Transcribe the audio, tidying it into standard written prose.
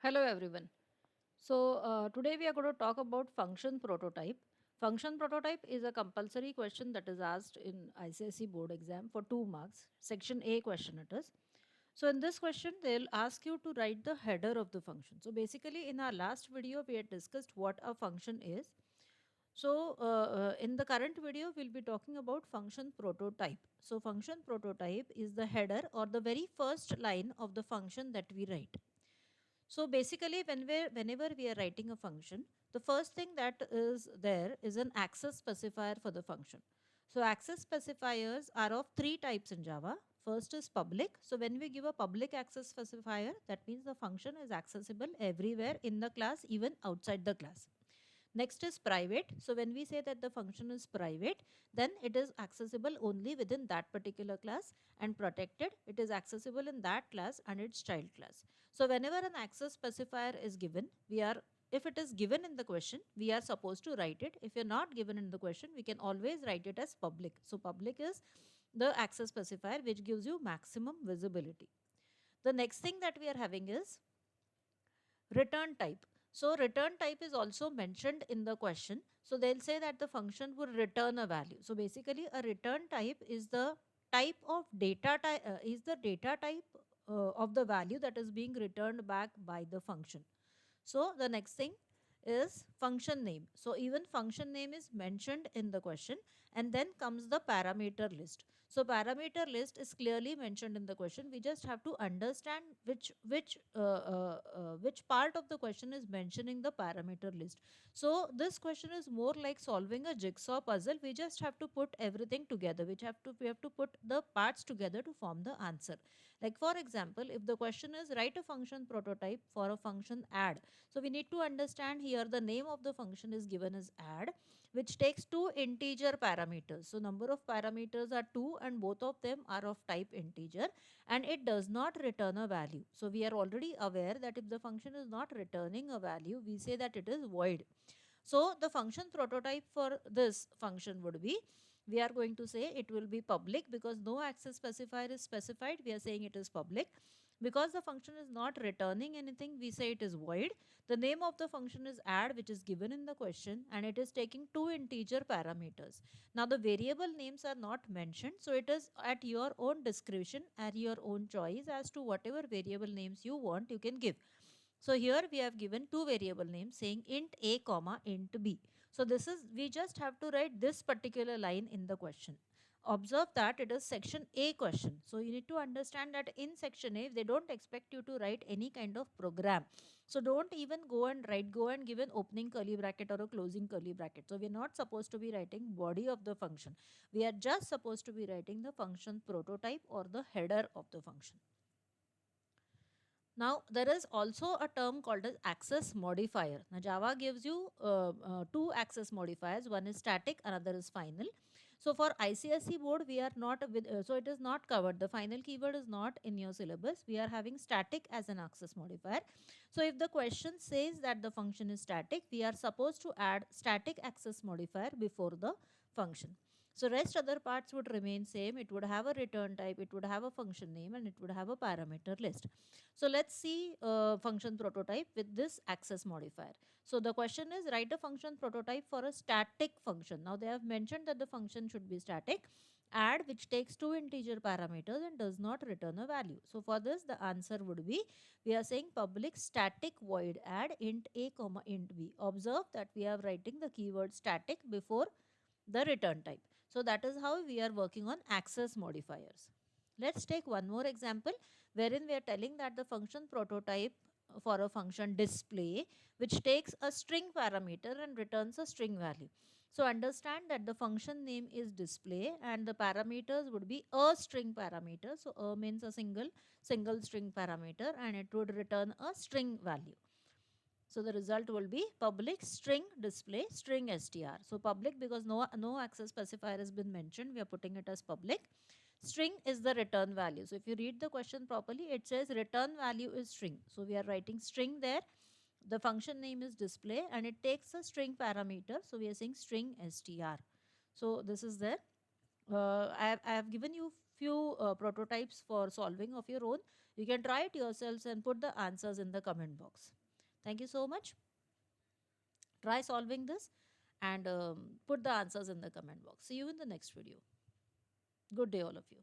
Hello everyone. Today we are going to talk about function prototype. Function prototype is a compulsory question that is asked in ICSE board exam for 2 marks. Section A question it is. So in this question they'll ask you to write the header of the function. So basically in our last video we had discussed what a function is. In the current video we'll be talking about function prototype. So function prototype is the header or the very first line of the function that we write. So basically, whenever we are writing a function, the first thing that is there is an access specifier for the function. So access specifiers are of 3 types in Java. First is public. So when we give a public access specifier, that means the function is accessible everywhere in the class, even outside the class. Next is private. So when we say that the function is private, then it is accessible only within that particular class, and protected, it is accessible in that class and its child class. So whenever an access specifier is given, if it is given in the question, we are supposed to write it. If you're not given in the question, we can always write it as public. So public is the access specifier which gives you maximum visibility. The next thing that we are having is return type. So return type is also mentioned in the question. So they'll say that the function will return a value. So basically a return type is the type of data type of the value that is being returned back by the function. So the next thing is function name. So even function name is mentioned in the question, and then comes the parameter list. So parameter list is clearly mentioned in the question. We just have to understand which part of the question is mentioning the parameter list. So this question is more like solving a jigsaw puzzle. We just have to put everything together. We have to put the parts together to form the answer. Like for example, if the question is write a function prototype for a function add. So we need to understand here the name of the function is given as add, which takes 2 integer parameters. So number of parameters are 2 and both of them are of type integer, and it does not return a value. So we are already aware that if the function is not returning a value, we say that it is void. So the function prototype for this function would be, we are going to say it will be public because no access specifier is specified. We are saying it is public. Because the function is not returning anything, we say it is void. The name of the function is add, which is given in the question, and it is taking 2 integer parameters. Now the variable names are not mentioned, so it is at your own discretion, at your own choice as to whatever variable names you want, you can give. So here we have given 2 variable names saying int a comma int b. So this is, we just have to write this particular line in the question. Observe that it is section A question. So you need to understand that in section A, they don't expect you to write any kind of program. So don't even go and give an opening curly bracket or a closing curly bracket. So we're not supposed to be writing body of the function. We are just supposed to be writing the function prototype or the header of the function. Now, there is also a term called as access modifier. Now, Java gives you 2 access modifiers. One is static, another is final. So, for ICSE board, we are not with, so it is not covered. The final keyword is not in your syllabus. We are having static as an access modifier. So, if the question says that the function is static, we are supposed to add static access modifier before the function. So rest other parts would remain same. It would have a return type, it would have a function name, and it would have a parameter list. So let's see function prototype with this access modifier. So the question is write a function prototype for a static function. Now they have mentioned that the function should be static. Add, which takes 2 integer parameters and does not return a value. So for this the answer would be, we are saying public static void add int a comma int b. Observe that we are writing the keyword static before the return type. So that is how we are working on access modifiers. Let's take one more example wherein we are telling that the function prototype for a function display, which takes a string parameter and returns a string value. So understand that the function name is display and the parameters would be a string parameter. So a means a single string parameter, and it would return a string value. So the result will be public string display string str. So public because no access specifier has been mentioned, we are putting it as public. String is the return value. So if you read the question properly, it says return value is string. So we are writing string there. The function name is display and it takes a string parameter. So we are saying string str. So this is there. I have given you few prototypes for solving of your own. You can try it yourselves and put the answers in the comment box. Thank you so much. Try solving this and put the answers in the comment box. See you in the next video. Good day, all of you.